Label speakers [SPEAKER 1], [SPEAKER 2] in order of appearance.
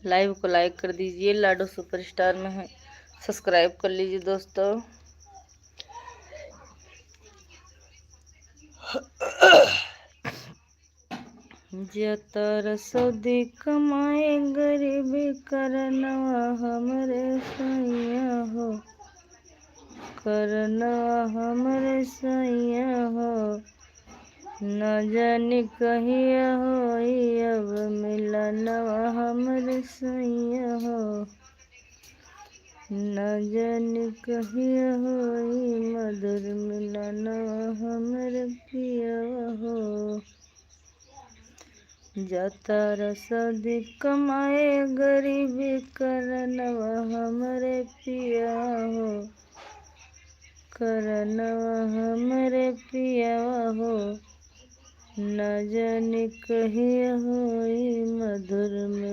[SPEAKER 1] Live को लाइक कर दीजिए। लाडो सुपरस्टार में है, सब्सक्राइब कर लीजिए दोस्तों। जतर सदी कमाए गरीबी करनवा हमरे सैया हो, करनवा हमरे सैया हो। न जानी कहिया होई अब मिलनवा हमरे सैया हो, न जानी कहिया होई मधुर मिलनवा हमरे पियवा हो। जतर सदी कमाए गरीबी करनवा हमरे पियवा हो, करनवा हमरे पियवा हो। न जानी कहिया होई मधुर में